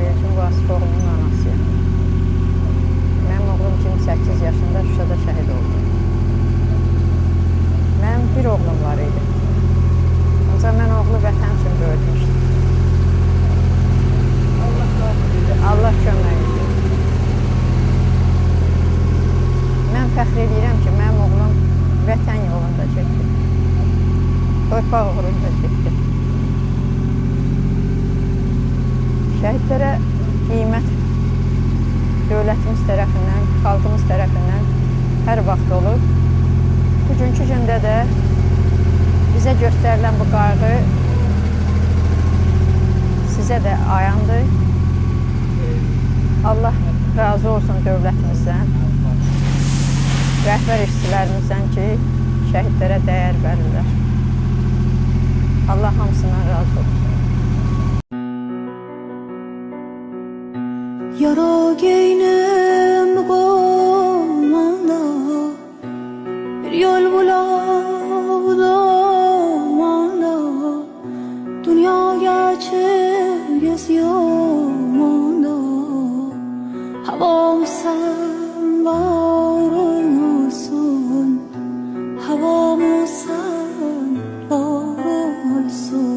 Elçin Vasif oğlunun anasıyam. Mənim oğlum 28 yaşında Şuşada şəhid oldu. Mənim bir oğlum var idi. Ancaq mən oğlu vətən üçün böyütmüşdüm. Allah kömək edir. Mən fəxr edirəm ki, mənim oğlum vətən yolunda getdi. Torpaq uğrunda getdi. Şəhidlərə qiymət dövlətimiz tərəfindən, xalqımız tərəfindən hər vaxt olur. Bugünkü gündə də bizə göstərilən bu qayğı sizə də ayandır. Allah razı olsun dövlətimizdən, rəhbər işçilərimizdən ki, şəhidlərə dəyər verirlər. Allah hamısından razı olsun. Yara giynim kolumda, bir yol bulamanda, dünya geçir geziyormanda, havam sen varın olsun, havam sen varın olsun.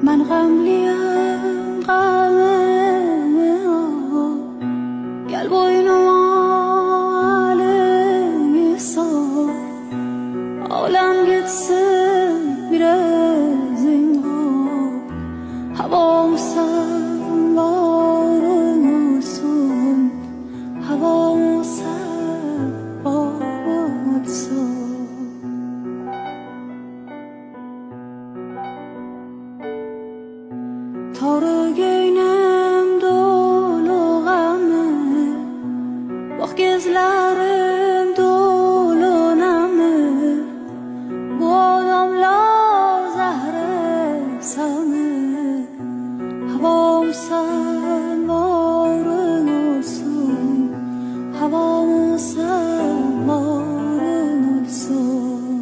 من غملیم غمه گل boynuma aleysa Alem gitsin biraz imha Havam sen varın olsun Havam sen varın olsun Tarı giynim dolu gamı Bak gözlerim dolu namı Bu adamlar zahre sanı Havam sen varın olsun Havam sen varın olsun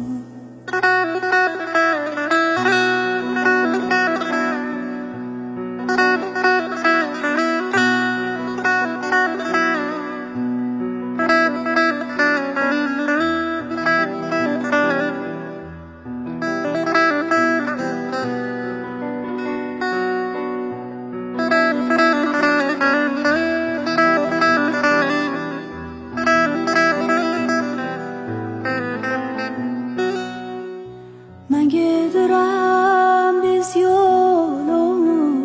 Ben gidiyorum biz yolumu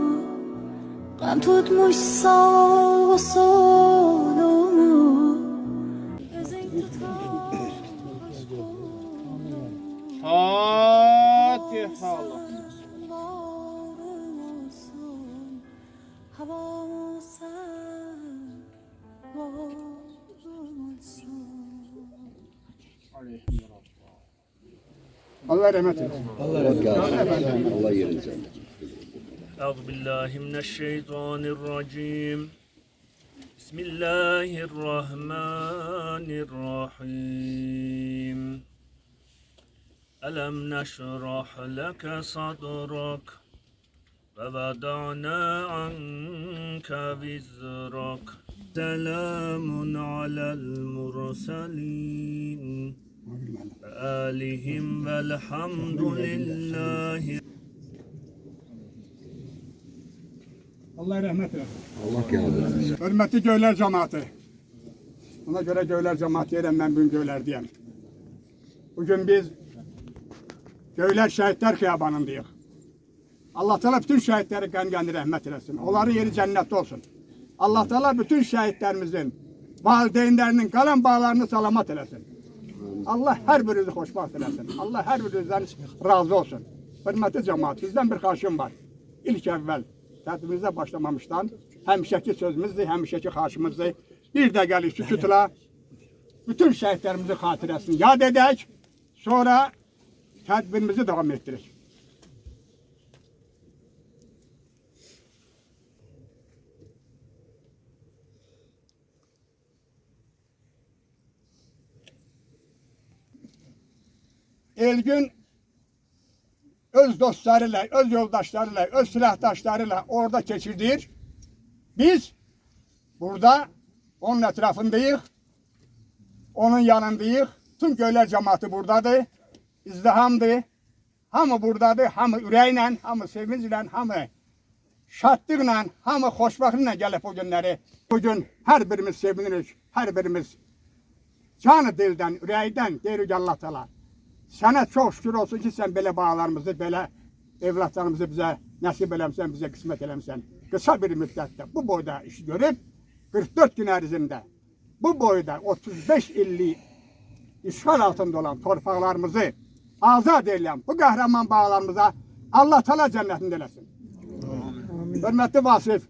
Gam tutmuş sağ solumu Gözün tutmuş kolumu Fatiha. Varın olsun Havam sen varın olsun Allah rahmet eylesin. Allah yerince. أعوذ بالله من الشيطان الرجيم بسم الله الرحمن الرحيم ألم نشرح لك صدرك ووضعنا عنك وزرك سلام على المرسلين وآلهم والحمد لله Allah rahmet eylesin. Allah yardım. Hürmetli Göyler cemaati. Ona göre Göyler cemaati yerem ben bugün Göyler diyeyim. Bugün biz Göyler Şehitler Kıyabanı'ndayız. Allah Teala bütün şehitleri kendi rahmet eylesin. Onların yeri cennette olsun. Allah Teala bütün şehitlerimizin, valideynlerinin kalan bağlarını selamat eylesin. Allah her birinizi hoşbaht eylesin. Allah her birinizden razı olsun. hörmətli cəmaət, sizdən bir xahişim var. İlk əvvəl tədbirimizə başlamamışdan həmişəki sözümüzdür, həmişəki xahişimizdir. Bir dəqiqəlik sükutla bütün şəhidlərimizin xatirəsini yad edək, sonra tədbirimizi davam etdirək. Elgün öz dostlarıyla, öz yoldaşlarıyla, öz silahdaşlarıyla orada geçirdir. Biz burada onun etrafındayız, onun yanındayız. Tüm köyler cemaati buradadır, izdihamdır. Hamı buradadır, hamı ürəklə, hamı sevinclə, hamı şadlıqla, hamı xoşbaxtlıqla gəlib o günləri. Bugün hər birimiz sevinirik, hər birimiz canı dildən, ürəkdən deyirik Allah təala. Sənə çox şükür olsun ki, sən belə bağlarımızı, belə evlatlarımızı bizə nəsib eləmsən, bizə qismət eləmsən. Qısa bir müddətdə bu boyda iş görüb, 44 gün ərzində bu boyda 35 illik işğal altında olan torpaqlarımızı azad edən bu qəhrəman bağlarımıza Allah təala cənnətində eləsin. Hörmətli Vasif,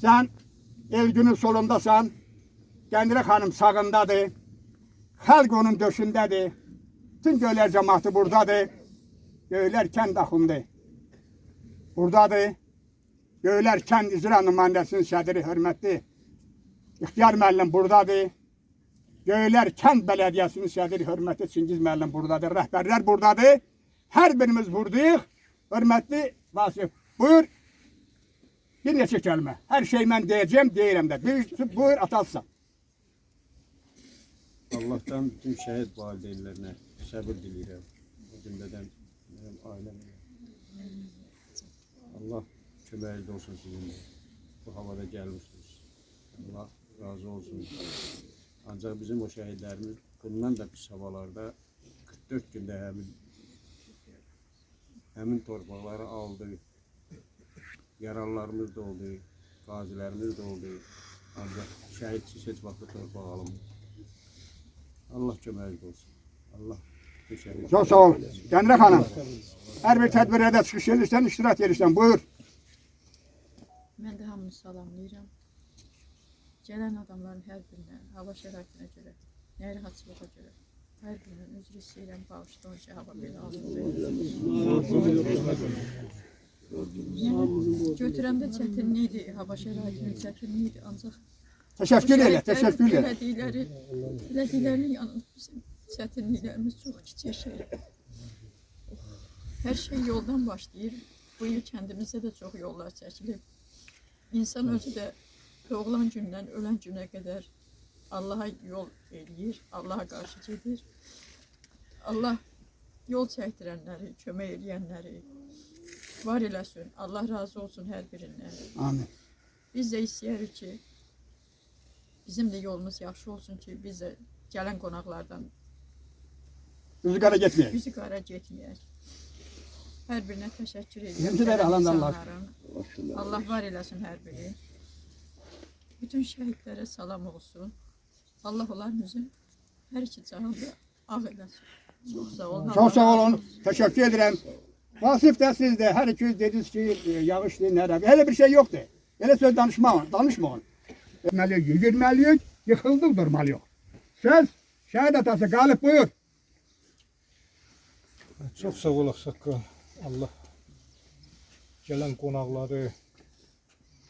sən Elgünün solundasan, Gəndire xanım sağındadır, xalq onun döşündədir. Bütün Göylər cəmaatı buradadır. Göylər kənd axındı. Buradadır. Göylər kənd icra nümayəndəsinin sədri hörmətli İxtiyar müəllim buradadır. Göylər kənd bələdiyyəsinin sədri hörmətli Çingiz müəllim buradadır. Rəhbərlər buradadır. Hər birimiz buradayıq. Hörmətli Vasif, buyur. Bir neçə kəlmə. Hər şey mən deyəcəm, deyirəm də. Buyur, atalsan. Allah'tan bütün şehit valideynlerine sabır dileyirəm. O cümleden benim aileme. Allah köməyinizdə olsun sizinle. Bu havada gelmişsiniz. Allah razı olsun. Ancak bizim o şehitlerimiz bundan da pis havalarda 44 günde həmin torpaqları aldı. Yaralılarımız da oldu. Gazilerimiz de oldu. Ancak şehitsiz heç vaxt torpaq alınmır. Allah köməyinizdə olsun. Allah teşekkür. Çok sağ ol. Gəndire xanım, hər bir tədbirə də çıxış edirsən, iştirak edirsən. Buyur. Mən də hamını salamlayıram. Gələn adamların hər birinə, hava şəraitinə görə, narahatçılığa görə, hər birindən üzr istəyirəm, bağışlayın ki, hava belə alındı. Götürəmdə çətinlikdir, hava şəraitinin çətinlikdir, ancaq Teşekkür elə, teşekkür elə. Elədiklərinin yanında bizim çətinliklərimiz çox kiçik şeydir. Hər şey yoldan başlayır. Bu il kəndimizdə də çox yollar çəkilib. İnsan özü də doğulan gündən ölən günə qədər Allaha yol eləyir, Allaha qarşı gedir. Allah yol çəkdirənləri, kömək eləyənləri var eləsin. Allah razı olsun hər birindən. Amin. Biz də istəyirik ki, bizim də yolumuz yaxşı olsun ki, biz də gələn qonaqlardan Üzü qara getməyək. üzü qara getməyək. Hər birinə təşəkkür edirəm. Həmçələri alanlarlar. Allah var eləsin hər biri. Bütün şəhidlərə salam olsun. Allah onların üzün hər iki cahanda ağ eləsin. Çox sağ olun. Çok sağ olun. Teşekkür ederim. Vasif de siz de her ikiniz dediniz ki yağış değil, nerede? Öyle bir şey yoktu. Öyle söz danışmayın. Yürümeliyik, yıkıldık durmalıyıq. Söz, şəhid atası Galip buyur. Çok sağ ol Aksaqqal. Allah gelen qonaqları,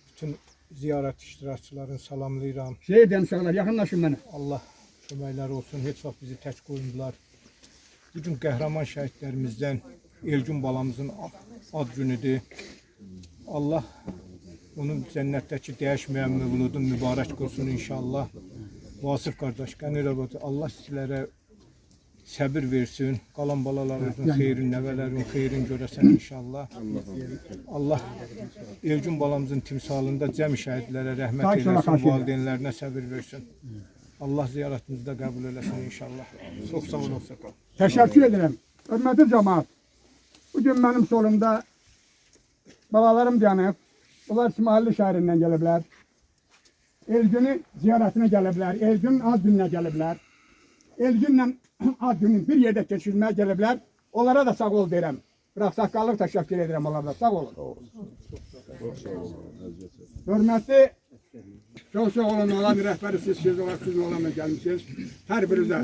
bütün ziyaret iştirakçılarını salamlayıram. Şehirden uşaqlar, yaxınlaşın mənə. Allah köməkləri olsun. Heç vaxt bizi tək qoymadılar. Bugün qəhrəman şəhidlərimizdən Elgün balamızın ad günüdür. Allah onun cənnətdəki dəyişməyən mövludun mübarək qılsın inşallah. Vasif qardaş, Qənirəbəti, Allah sizlərə səbir versin. Qalan balalarınızın xeyrin, nəvələrin xeyrin görəsən inşallah. Allah Elgün balamızın timsalında cəmi şəhidlərə rəhmət eyləsin, valideynlərinə səbir versin. Allah ziyaretimizi de kabul eləsin inşallah. Çok sağ olun Aksaqqal. Teşekkür ederim. Hürmetli cemaat. Bugün benim solumda babalarım yanıb. Onlar Şimali şəhərindən gəliblər. Elgün'ü ziyaretine gəliblər. Elgün'ün ad gününe gəliblər. Elgün'lə ad günün bir yerde keçirməyə gəliblər. Onlara da sağ ol deyirəm. Bırak saqqallıq təşəkkür edirəm onlara. Sağ olun. Hörmətli çox sağ olun olan rəhbəri siz olaraq siz olanla gəlmişsiniz. Hər birinizə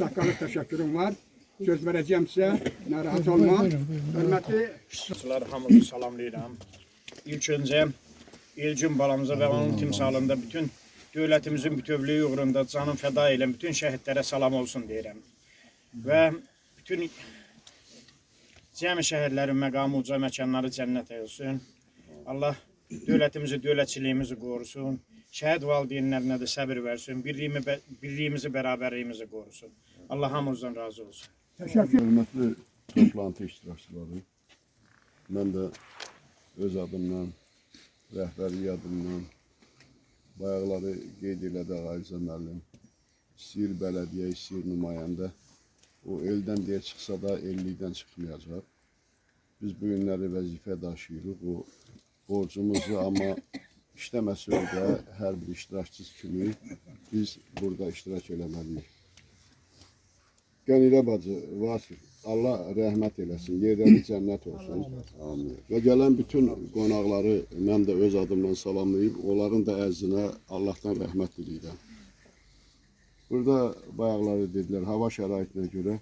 saqqallıq təşəkkürüm var. Söz verəcəyim sizə. Narahat olma. Hörmətli Hamınızı salamlayıram. İlk öncə Elcin balamıza və onun timsalında bütün dövlətimizin bütövlüyü uğrunda canım fəda edən bütün şəhidlərə salam olsun deyirəm. Və bütün cəmi şəhərlərin məqamı uca məkanları cənnət olsun. Allah dövlətimizi, dövlətçiliyimizi qorusun. Şəhid valideynlərinə də səbir versin. Birliyimizi, bərabərliyimizi qorusun. Allah hamımızdan razı olsun. təşəkkür Hörmətli toplantı iştirakçıları, mən də öz adımdan, rəhbərlik adımdan, bayaqları qeyd elədi Ağayıza müəllim, istəyir bələdiyyə, istəyir nümayəndə, o eldən deyə çıxsa da ellikdən çıxmayacaq. Biz bu günləri vəzifə daşıyırıq, o borcumuzu, amma işləməsə də hər bir iştirakçı kimi biz burada iştirak eləməliyik. Qənilə bacı, Vasif, Allah rəhmət eləsin, yerləri cənnət olsun. Amin. Və gələn bütün qonaqları mən də öz adımdan salamlayıb, onların da əzzinə Allahdan rəhmət diləyirəm. Burada bayaqları dedilər, hava şəraitinə görə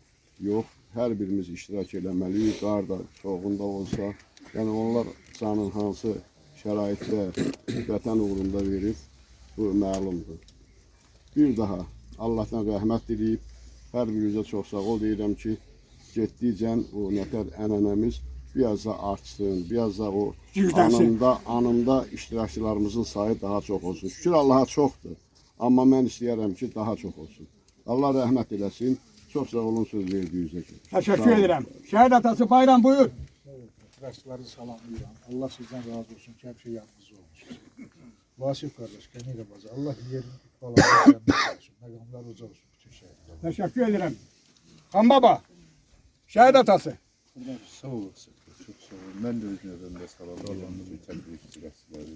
yox, hər birimiz iştirak eləməliyik, qar da soğuğunda olsa. Yəni onlar canın hansı şəraitdə vətən uğrunda verib, bu məlumdur. Bir daha Allahdan rəhmət diləyib, hər birinizə çox sağ ol deyirəm ki, getdikcə o nətər ənənəmiz biraz da artsın, biraz da o anında iştirakçılarımızın sayı daha çox olsun. Şükür Allaha çoxdur, amma mən istəyərəm ki, daha çox olsun. Allah rəhmət eləsin, çox sağ olun söz verdiyinizə ki. təşəkkür edirəm. Şəhid atası Bayram buyur. İştirakçıları salamlayıram. Allah sizdən razı olsun ki, həmişə yanınızda olmuşsunuz. Vasif qardaş, Qənilə bacı, Allah yerin balanı cənnət olsun, məqamlar uca olsun bütün şəhidlər. Təşəkkür edirəm. Xan baba, şəhid atası. Sağ olasın, çox sağ olun. Mən də öz növbəmdə salamlayıram bütün iştirakçıları.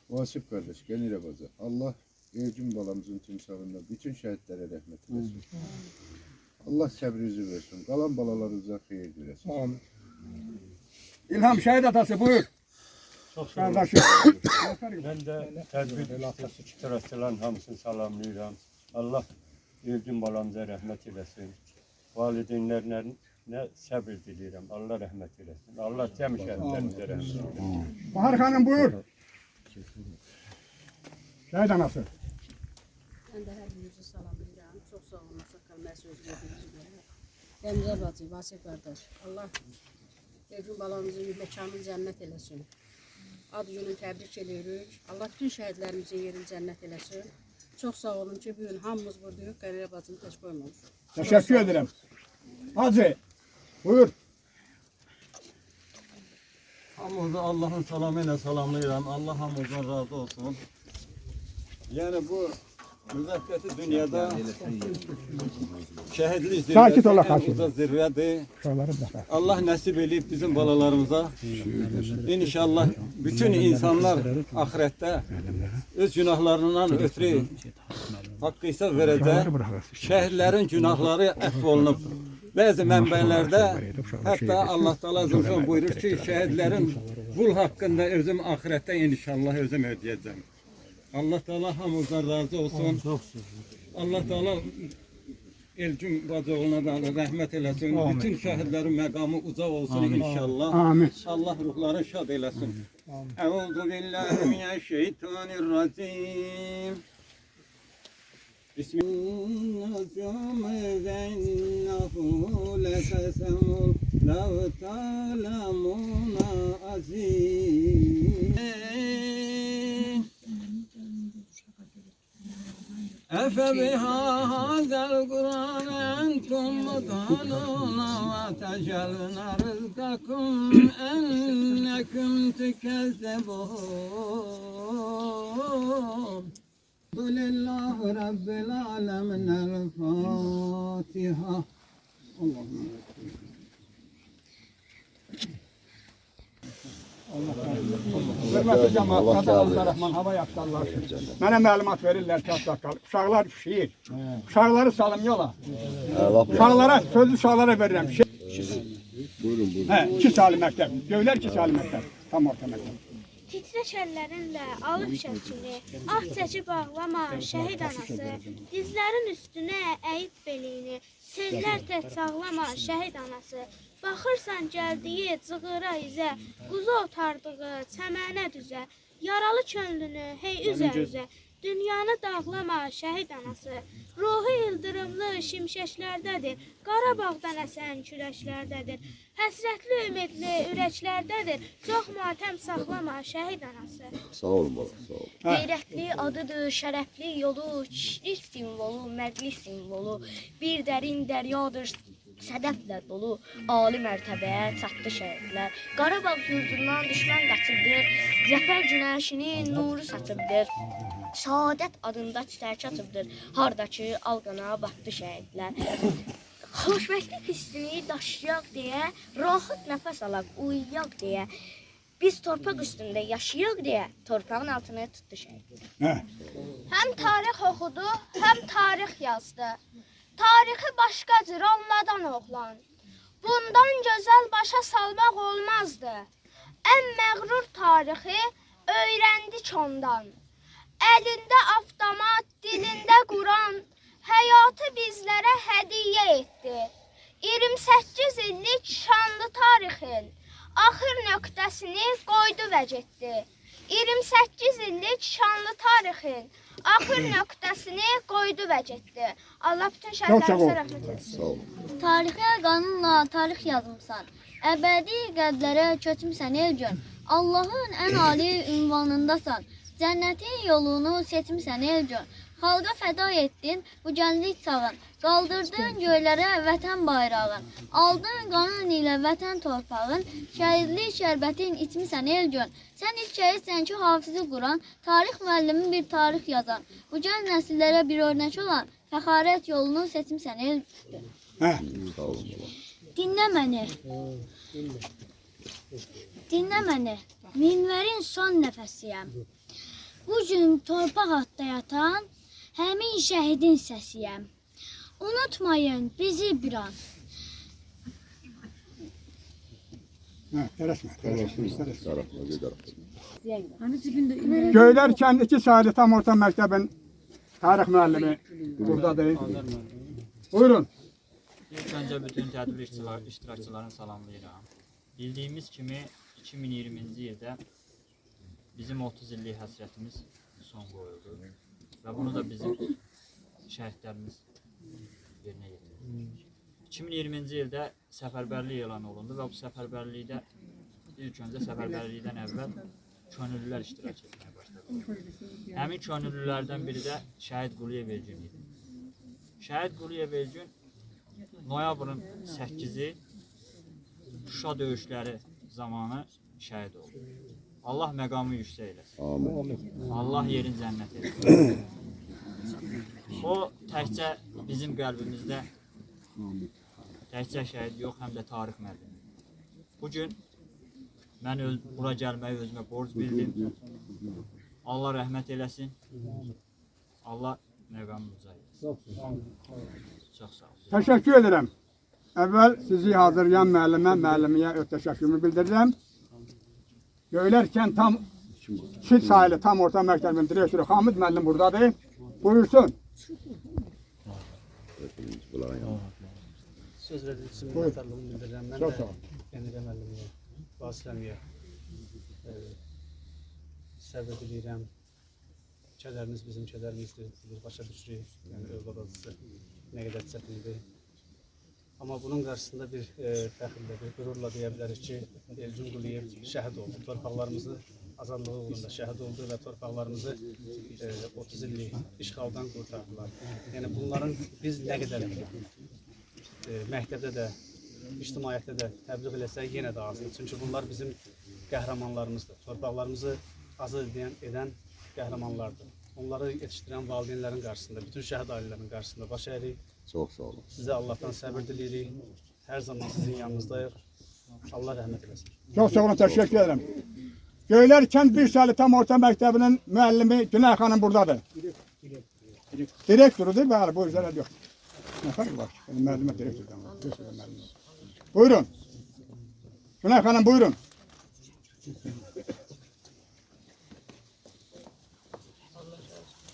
Vasif qardaş, Qənilə bacı, Allah Elcin balamızın timsalında bütün şəhidlərə rəhmət eləsin. Allah səbrinizi versin, qalan balalarınıza xeyir versin. Amin. İlham şəhid atası buyur. Çox sağ olun. Qardaşım. Mən də tədbir iştirakçıların hamısını salamlayıram. Allah Elcin balamıza rəhmət eləsin. Valideynlərinə səbir diləyirəm. Allah rəhmət eləsin. Allah cəmi şəhidlərimizə rəhmət eləsin. Bahar xanım buyur. Şəhid anası. Mən də hər birinizi salamlayıram. Çox sağ olun, saqqal mən söz verdiyinizi görə. Qənilə bacı, Vasif qardaş, Allah Elcin balamızın məkanını cənnət eləsin. Ad gününü təbrik edirik. Allah bütün şəhidlərimizin yerini cənnət eləsin. Çox sağ olun ki, bu gün hamımız buradayıq, Qənilə bacını tək qoymamışıq. Təşəkkür edirəm. Hacı, buyur. Hamınızı Allahın salamı ilə salamlayıram. Allah hamımızdan razı olsun. Yəni bu müvəqqəti dünyada şəhidlik zirvədir. Allah nəsib edib bizim balalarımıza. İnşallah bütün insanlar axirətdə öz günahlarından ötürü haqqı hesab verəcək. Şəhidlərin günahları əfv olunub. Bəzi mənbələrdə hətta Allah Teala Zülfən buyurur ki, şəhidlərin qul haqqında özüm axirətdə inşallah özüm ödəyəcəm. Allah Teala hamımızdan razı olsun. Allah Teala Elcin bacıoğluna da rəhmət eləsin. Bütün şəhidlərin məqamı uca olsun inşallah. Amin. Allah ruhları şad eləsin. Əuzu billahi mineşşeytanirracim. أفبهذا القرآن أنتم مدهنون وتجعلون رزقكم أنكم تكذبون قل الله رب العالمين الفاتحة اللهم Hörmətli cəmaət, qazanızda rəhman, hava yaxşılar. Mənə məlumat verirlər ki, uşaqlar üşüyür. Uşaqları salım yola. Uşaqlara, sözü uşaqlara verirəm. Buyurun buyurun. Hə, 2 saylı məktəb. Göylər 2 saylı məktəb. Tam orta məktəb. Titrək əllərinlə alıb şəkili, ah çəkib ağlama şəhid anası, dizlərin üstünə əyib belini, sellər tək sağlama şəhid anası. Baxırsan gəldiyi cığıra izə, quzu otardığı çəmənə düzə, yaralı könlünü hey üzə, dünyanı dağlama şəhid anası. Ruhu ildırımlı şimşəklərdədir, Qarabağdan əsən küləşlərdədir. Həsrətli ümidli ürəklərdədir, çox matəm saxlama şəhid anası. Sağ olun bala, sağ olun. Qeyrətli adıdır, şərəfli yolu, kişilik simvolu, mərdlik simvolu. Bir dərin dəryadır, sədəflə dolu, ali mərtəbəyə çatdı şəhidlər. Qarabağ yurdundan düşmən qaçıbdır, zəfər günəşinin nuru saçıbdır. Səadət adında çiçək açıbdır, hardakı alqana batdı şəhidlər. Xoşbəxtlik hissini daşıyaq deyə, rahat nəfəs alaq, uyuyaq deyə. Biz torpaq üstündə yaşayaq deyə, torpağın altını tutdu şəhidlər. Həm tarix oxudu, həm tarix yazdı. Tarixi başqa cür olmadan oğlan. Bundan gözəl başa salmaq olmazdı. Ən məğrur tarixi öyrəndik ondan. Əlində avtomat, dilində Quran, həyatı bizlərə hədiyyə etdi. 28 illik şanlı tarixin axır nöqtəsini qoydu və getdi. 28 illik şanlı tarixin axır nöqtəsini qoydu və getdi. Allah bütün şəhidlərimizə rəhmət etsin. Tarixə qanunla tarix yazmısan, əbədi qəlblərə köçmüsən el gün. Allahın ən ali ünvanındasan, cənnətin yolunu seçmisən el gün. Xalqa fəda etdin bu gənclik çağın, qaldırdın göylərə vətən bayrağın, aldın qanun ilə vətən torpağın, şəhidlik şərbətin içmisən el gün. Sən ilk şəhidsən ki, hafizi quran, tarix müəllimi bir tarix yazan, bu gənc nəsillərə bir örnək olan, fəxarət yolunu seçmisən el gün. Dinlə məni, dinlə məni, minvərin son nəfəsiyəm. Bu gün torpaq altda yatan, həmin şəhidin səsiyəm. Unutmayın bizi bir an. Göylər kəndi 2 saylı tam orta məktəbin tarix müəllimi buradadır. Buyurun. İlk öncə bütün tədbir iştirakçılarını salamlayıram. Bildiyimiz kimi 2020-ci ildə bizim 30 illik həsrətimiz son qoyuldu və bunu da bizim şəhidlərimiz yerinə yetirdi. 2020-ci ildə səfərbərlik elan olundu və bu səfərbərlikdə ilk öncə səfərbərlikdən əvvəl könüllülər iştirak etməyə başladı. Həmin könüllülərdən biri də Şəhid Quliyev Elgün idi. Şəhid Quliyev Elgün noyabrın 8-i Şuşa döyüşləri zamanı şəhid oldu. Allah məqamı yüksək eləsin. Amin. Allah yerin cənnət etsin. O təkcə bizim qəlbimizdə təkcə şəhid yox, həm də tarix müəllimi. Bugün mən bura gəlməyi özümə borc bildim. Allah rəhmət eləsin. Allah məqamı yüksək eləsin. Çox sağ olun. Təşəkkür edirəm. Əvvəl sizi hazırlayan müəllimiyə öz təşəkkürümü bildirirəm. Göylərkən tam 2 saylı tam orta məktəbin direktoru Hamid müəllim buradadır. Buyursun. Söz verilsin, minnətdarlığımı bildirirəm. Mən də Qəniqə müəllimiyə, Vasifəmiyə səbir diləyirəm. Kədəriniz bizim kədərimizdir, başa düşürük, yəni övlad acısı nə qədər çətindir. Amma bunun qarşısında bir fəxrlə, bir qürurla deyə bilərik ki, Elgün Quliyev şəhid oldu. Torpaqlarımızı azadlığı uğrunda şəhid oldu və torpaqlarımızı 30 illik işğaldan qurtardılar. Yəni bunların biz nə qədər məktəbdə də, ictimaiyyətdə də təbliğ eləsək yenə də azdır. Çünki bunlar bizim qəhrəmanlarımızdır. Torpaqlarımızı azad edən qəhrəmanlardır. Onları yetişdirən valideynlərin qarşısında, bütün şəhid ailələrin qarşısında baş əyirik. Çox sağ olun. Sizə Allahdan səbir diləyirik. Hər zaman sizin yanınızdayıq. Allah rəhmət eləsin. Çox sağ olun, təşəkkür edirəm. Göylərkən 1 saylı tam orta məktəbinin müəllimi Günay xanım buradadır. Direktorudur, bəli, bu üzərə yox. Nə fərq var? Müəllimə direktordan var. Buyurun. Günay Hanım buyurun.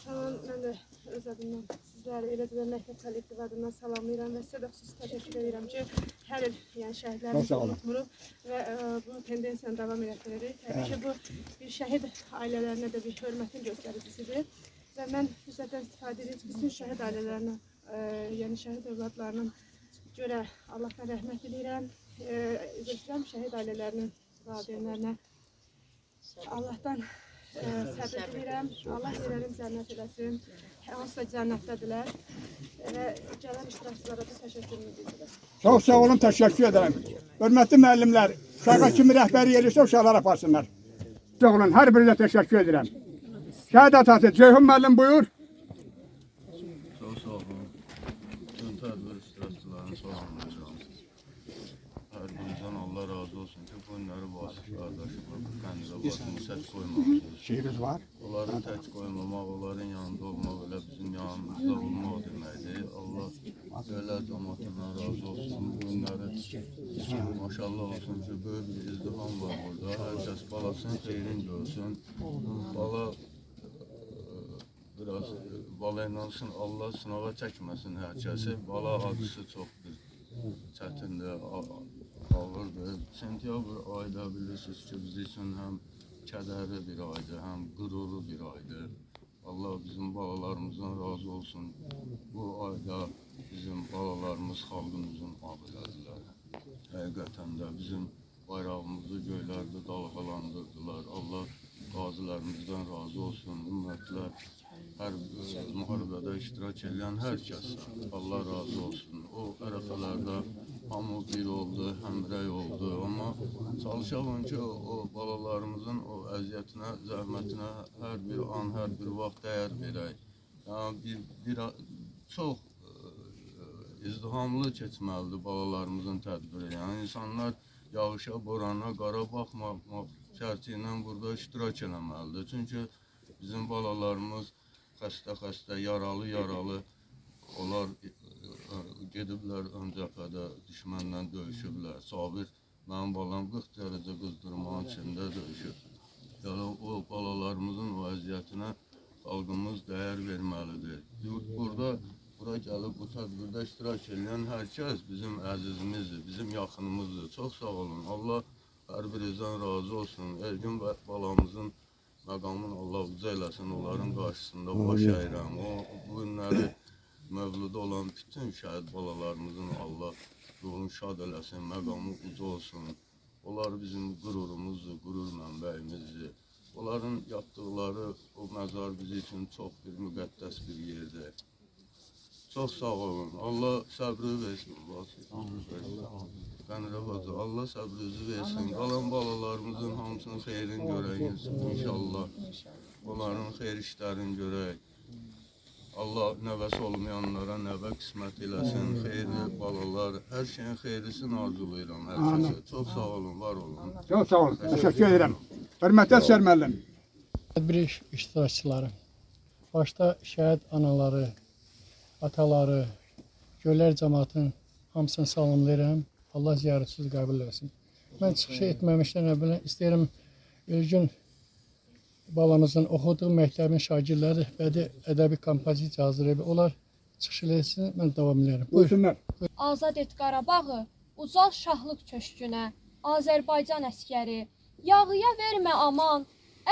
Tamam, mən də öz adımdan sizləri eləcə də məktəb kollektiv adından salamlayıram və sizə də xüsusi təşəkkür edirəm ki, hər il yəni şəhidlərimizi unutmuruq və bu tendensiyanı davam etdiririk. Təbii ki, bu bir şəhid ailələrinə də bir hörmətin göstəricisidir və mən fürsətdən istifadə edib bütün şəhid ailələrinə, yəni şəhid övladlarının görə Allahdan rəhmət diləyirəm. Üzr istəyirəm şəhid ailələrinin valideynlərinə Allahdan səbir diləyirəm. Allah yerlərini cənnət eləsin. Hansı da cənnətdədirlər. Və gələn iştirakçılara da təşəkkürümü bildirirəm. Çox sağ olun, təşəkkür edirəm. Hörmətli müəllimlər, uşağa kimi rəhbəri elirsə uşaqlar aparsınlar. Sağ olun, hər birinə təşəkkür edirəm. Şəhid atası Ceyhun müəllim buyur. Çox sağ olun. Bütün tədbir iştirakçılarını salamlayacağım. Hər birinizdən Allah razı olsun ki, bu günləri Vasif qardaşımla bu kəndidə başını tək qoymamışsınız. Şeiriz var. Onları tək qoymamaq, onların yanında olmaq elə bizim yanımızda olmaq deməkdir. Allah belə cəmaatından razı olsun. Bu günləri maşallah olsun ki, böyük bir izdiham var burada. Hər kəs balasının xeyrin görsün. Bala biraz bala inansın, Allah sınağa çəkməsin hər kəsi. Bala acısı çoxdur, çətindir, ağırdır. Sentyabr ayda bilirsiniz ki, bizim üçün həm kədərli bir aydır, həm qürurlu bir aydır. Allah bizim balalarımızdan razı olsun. Bu ayda bizim balalarımız xalqımızın abilərilər. Həqiqətən də bizim bayrağımızı göylərdə dalğalandırdılar. Allah qazilərimizdən razı olsun. Ümumiyyətlə, hər müharibədə iştirak edən hər kəs Allah razı olsun. O ərəfələrdə hamı bir oldu, həmrəy oldu. Amma çalışalım ki, o balalarımızın o əziyyətinə, zəhmətinə hər bir an, hər bir vaxt dəyər verək. Yəni, çox izdihamlı keçməlidir balalarımızın tədbiri. Yəni, insanlar yağışa, borana, qara baxmamaq şərti ilə burada iştirak eləməlidir. Çünki bizim balalarımız xəstə-xəstə, yaralı-yaralı, onlar gediblər ön cəbhədə düşmənlə döyüşüblər. Sabir, mənim balam 40 dərəcə qızdırmanın içində döyüşüb. Yəni, o balalarımızın o əziyyətinə xalqımız dəyər verməlidir. Bura gəlib bu tədbirdə iştirak edən hər kəs bizim əzizimizdir, bizim yaxınımızdır. Çox sağ olun. Allah hər birinizdən razı olsun. Elgin balamızın məqamını Allah uca eləsin, onların qarşısında baş əyirəm. Bu günləri mövluda olan bütün şəhid balalarımızın Allah ruhunu şad eləsin, məqamı uca olsun. Onlar bizim qürurumuzdur, qürur mənbəyimizdir. Onların yaptıqları o məzar bizim üçün çox bir müqəddəs bir yerdir. Çox sağ olun. Allah səbri versin. Allah səbrinizi versin. Qalan balalarımızın hamısının xeyrini görək inşallah. Onların xeyir işlərini görək. Allah nəvəsi olmayanlara nəvə qismət eləsin. Xeyirli balalar, hər şeyin xeyrisini arzulayıram hər kəsə. Çox sağ olun, var olun. Çox sağ olun. Təşəkkür edirəm. Hörmətli Əsgər müəllim. Tədbir iştirakçıları, başda şəhid anaları, ataları, göylər cəmaatının hamısını salamlayıram. Allah ziyarətsiz qəbul etsin. Mən çıxış etməmişdən əvvəl istəyirəm Elgün balamızın oxuduğu məktəbin şagirdləri bədii ədəbi kompozisiya hazırlayıb. Onlar çıxış etsin, mən davam edirəm. Buyursunlar. Azad et Qarabağı, ucal şahlıq köşkünə, Azərbaycan əskəri, yağıya vermə aman,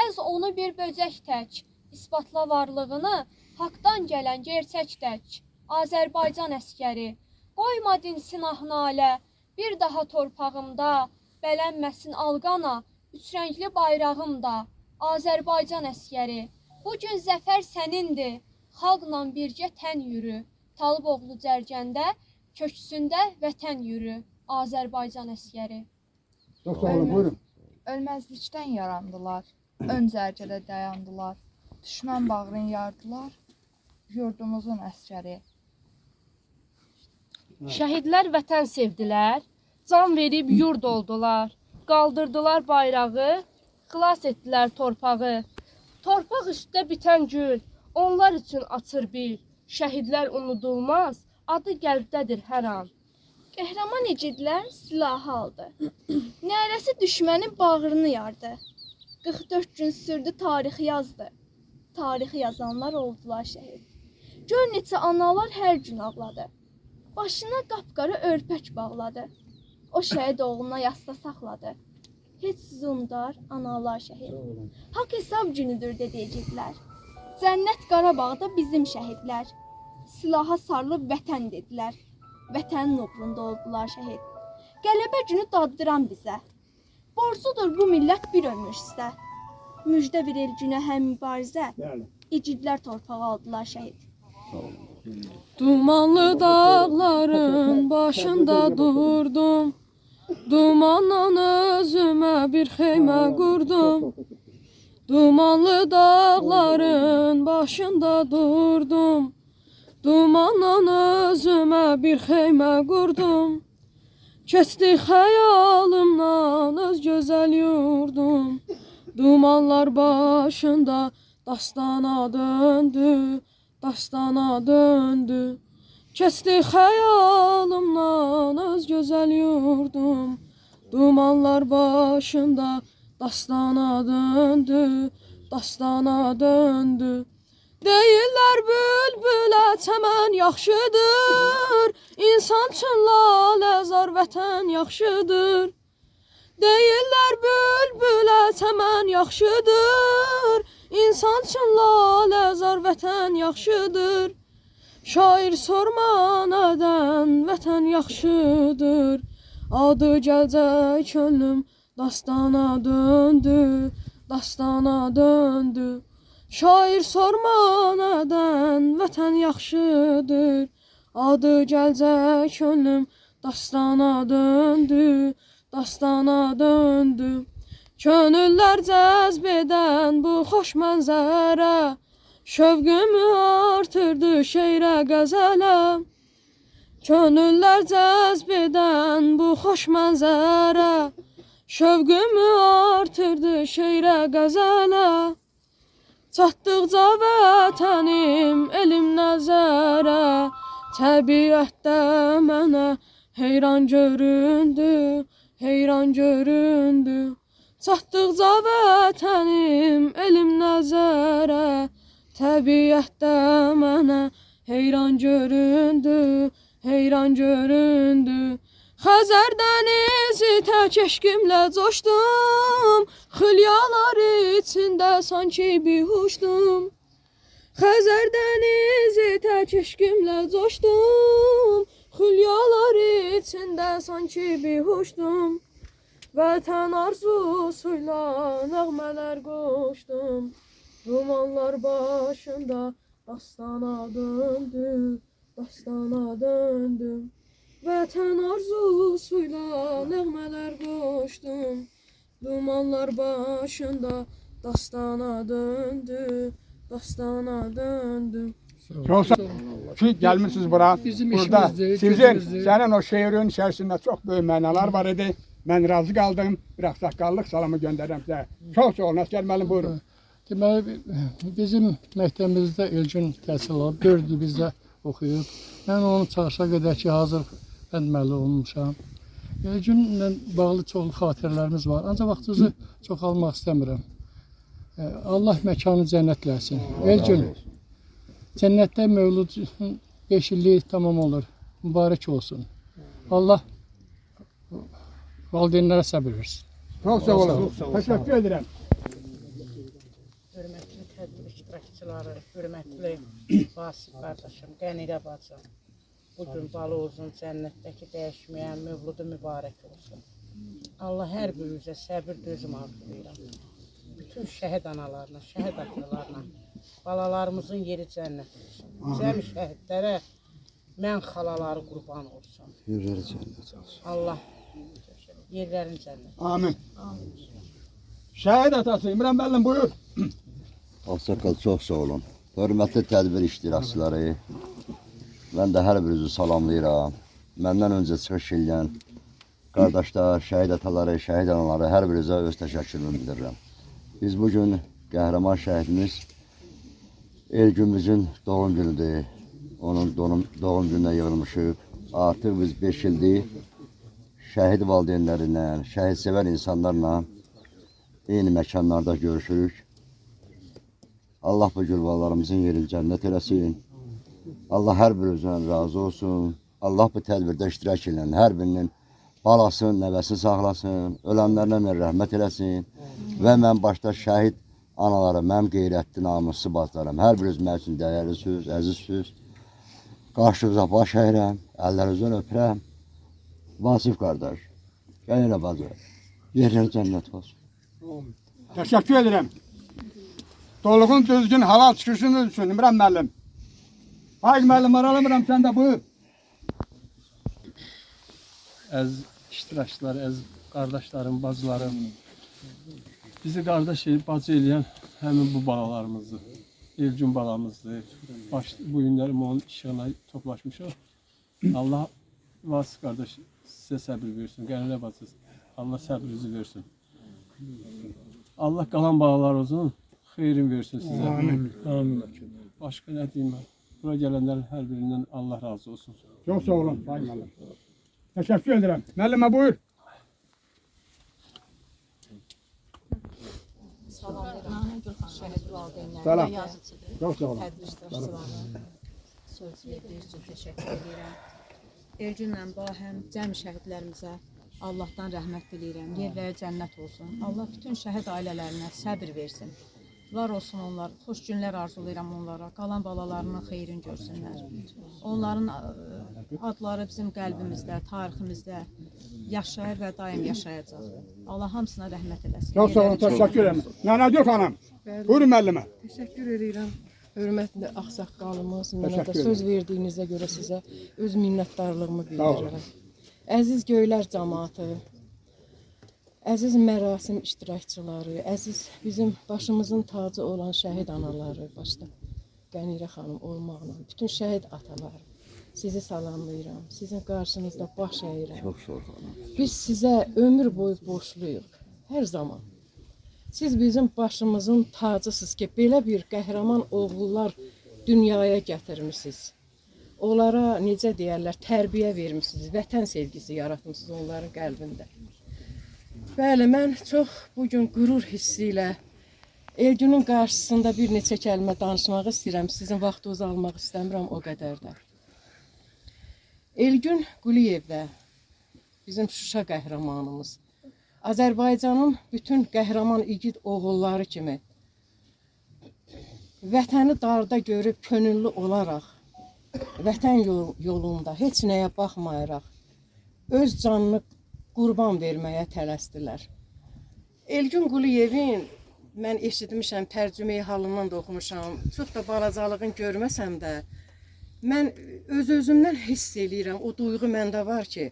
əz onu bir böcək tək, isbatla varlığını, haqdan gələn gerçək tək, Azərbaycan əskəri, qoyma dinsin ah-nalə, bir daha torpağımda, bələnməsin alqana, üçrəngli bayrağımda, Azərbaycan əskəri, bugün zəfər sənindir, xalqla birgə tən yürü, Talıboğlu Cərgəndə, köksündə vətən yürü, Azərbaycan əskəri. Çox sağ olun, buyurun. Ölməzlikdən yarandılar, ön cərgədə dayandılar, düşmən bağrını yardılar, yurdumuzun əskəri. Şəhidlər vətən sevdilər, can verib yurd oldular, qaldırdılar bayrağı, xilas etdilər torpağı. Torpaq üstdə bitən gül, onlar üçün açır bil, şəhidlər unudulmaz, adı qəlbdədir hər an. Qəhrəman igidlər silahı aldı. Nərəsi düşmənin bağrını yardı. 44 gün sürdü tarixi yazdı. Tarixi yazanlar oldular şəhid. Gör neçə analar hər gün ağladı. Başına qapqara örpək bağladı. O şəhid oğluna yasta saxladı. Heç zundar analar şəhid. Haqq hesab günüdür dediyəcəklər. Cənnət Qarabağda bizim şəhidlər. Silaha sarılıb vətən dedilər. Vətənin uğrunda oldular şəhid. Qələbə günü daddıran bizə. Borcudur bu millət bir ömür sizə. Müjdə bir el günə həm mübarizə. İgidlər torpağı aldılar şəhid. Dumanlı dağların başında durdum. Dumandan özümə bir xeymə qurdum. Dumanlı dağların başında durdum. Dumandan özümə bir xeymə qurdum. Keçdi xəyalımdan öz gözəl yurdum. Dumanlar başında dastana döndü, dastana döndü. Keçdi xəyalımdan öz gözəl yurdum. Dumanlar başında dastana döndü, dastana döndü. Deyirlər bülbülə çəmən yaxşıdır, İnsan üçün laləzar vətən yaxşıdır. Deyirlər bülbülə çəmən yaxşıdır, İnsan üçün laləzar vətən yaxşıdır. Şair sorma nədən vətən yaxşıdır, Adı gəlcək könlüm dastana döndü, dastana döndü. Şair sorma nədən vətən yaxşıdır, Adı gəlcək könlüm dastana döndü, dastana döndü. Könüllər cəzb edən bu xoş mənzərə, Şövqümü artırdı şeirə qəzələ. Könüllər cəzb edən bu xoş mənzərə, Şövqümü artırdı şeirə qəzələ. Çatdıqca vətənim elim nəzərə, Təbiətdə mənə heyran göründü, heyran göründü. Çatdıqca vətənim elim nəzərə, Təbiətdə mənə heyran göründü, heyran göründü. Xəzər dənizi tək eşqimlə coşdum, Xülyalar içində sanki bihuşdum. Xəzər dənizi tək eşqimlə coşdum, Xülyalar içində sanki bihuşdum. Vətən arzusuyla nəğmələr qoşdum, Dumanlar başında dastana döndü, dastana döndü. Vətən arzusuyla nəğmələr qoşdum, Dumanlar başında dastana döndü, dastana döndü. Çok sağ olun ki gelmişsiniz bura. Burada sizin, senin o şiirin içerisinde çok büyük manalar var idi. Ben razı kaldım. Bir aksakallık salamı göndereyim size. Çok sağ olun. Asker müəllim buyurun. Deməli, bizim məktəbimizdə Elgün təhsil alıb, 4 il bizdə oxuyub. Mən onu çalışa qədər ki, hazır etməli olmuşam. Elgünlə bağlı çoxlu xatirələrimiz var. Ancaq vaxtınızı çox almaq istəmirəm. Allah məkanı cənnətləsin. Elgün, cənnətdə Mövlud 5 illik tamam olur. Mübarək olsun. Allah valideynlərə səbir versin. Çok sağ olun. Teşekkür ederim. Hörmətli tədbir iştirakçıları, hörmətli Vasif qardaşım, Qənirə bacım, bugün Balovuzun cənnətdəki dəyişməyən mövludu mübarək olsun. Allah hər birinizə səbir dözüm arzulayıram. Bütün şəhid analarına, şəhid atalarına, balalarımızın yeri cənnət olsun. Cəmi şəhidlərə mən xalaları qurban olsun. Yerləri cənnət olsun. Allah yerlərin cənnət. Amin. Şəhid atası İmran müəllim buyur. Ağsaqqal çox sağ olun. Hörmətli tədbir iştirakçıları, mən də hər birinizi salamlayıram. Məndən öncə çıxış edən qardaşlar, şəhid ataları, şəhid anaları hər birinizə öz təşəkkürümü bildirirəm. Biz bugün qəhrəman şəhidimiz Elgünümüzün doğum günüdür. Onun doğum gününə yığılmışıq. artıq biz 5 ildir şəhid valideynlərinlə, şəhid sevər insanlarla eyni məkanlarda görüşürük. Allah bu gülvalarımızın yerini cənnət eləsin. Allah hər birimizdən razı olsun. Allah bu tədbirdə iştirak edən hər birinin balasını, nəvəsini saxlasın, ölənlərlə rəhmət eləsin. Və mən başda şəhid anaları, mənim qeyrətli, namuslu bacılarım, hər biriniz mənim üçün dəyərlisiniz, əzizsiniz. Qarşınıza baş əyirəm, əllərinizdən öpürəm. Vasif qardaş, Qənirə bacı, yerləri cənnət olsun. Təşəkkür edirəm. Dolğun, düzgün, halal çıxışınız üçün İmran müəllim. Hayır müəllim, aralamıram, sən də buyur. Əziz iştirakçılar, əziz qardaşlarım, bacılarım, bizi qardaş edib, bacı eləyən həmin bu balalarımızdır. Elgün balamızdır. Bu günlərim onun işığına toplaşmışıq. Allah Vasif qardaş sizə səbir versin, Qənirə bacı, Allah səbrinizi versin. Allah qalan balalarınızın xeyrin versin sizə. Amin. Başqa nə deyim mən? Bura gələnlərin hər birindən Allah razı olsun. Çox sağ olun, sayın müəllim. Təşəkkür edirəm. Müəllimə buyur. Şəhid valideynlərinə, Salam. yazıcıdır. Çox sağ olun. Tədbir iştirakçılarına söz verdiyiniz üçün təşəkkür edirəm. Elgünlə Bahəm cəm şəhidlərimizə Allahdan rəhmət diləyirəm. Yerləri cənnət olsun. Allah bütün şəhid ailələrinə səbir versin. Var olsun onlar. Xoş günlər arzulayıram onlara. Qalan balalarının xeyrini görsünlər. Onların adları bizim qəlbimizdə, tariximizdə yaşayır və daim yaşayacaq. Allah hamısına rəhmət eləsin. Çox sağ olun, təşəkkür edirəm. Nənəgül xanım, buyurun müəllimə. Təşəkkür edirəm. Hörmətli ağsaqqalımız, mənə də Təşəkkür söz edirəm. verdiyinizə görə sizə öz minnətdarlığımı Sağ olun. bildirirəm. Əziz Göylər cəmaatı, əziz mərasim iştirakçıları, əziz bizim başımızın tacı olan şəhid anaları, başda Qənirə xanım olmaqla, bütün şəhid ataları, sizi salamlayıram, sizin qarşınızda baş əyirəm. Çox sağ olun. Biz sizə ömür boyu borçluyuq, hər zaman. Siz bizim başımızın tacısınız ki, belə bir qəhrəman oğullar dünyaya gətirmişsiniz. Onlara, necə deyərlər, tərbiyə vermişsiniz, vətən sevgisi yaratmışsınız onların qəlbində. Bəli, mən çox bugün qürur hissi ilə Elgünün qarşısında bir neçə kəlmə danışmaq istəyirəm. Sizin vaxtınızı almaq istəmirəm, o qədər də. Elgün Quliyevdə bizim Şuşa qəhrəmanımız, Azərbaycanın bütün qəhrəman igid oğulları kimi vətəni darda görüb könüllü olaraq, vətən yolunda heç nəyə baxmayaraq, öz canını qurban verməyə tələsdilər. Elgün Quliyevin mən eşitmişəm, tərcümeyi halından da oxumuşam, çox da balacalığını görməsəm də, mən öz-özümdən hiss eləyirəm, o duyğu məndə var ki,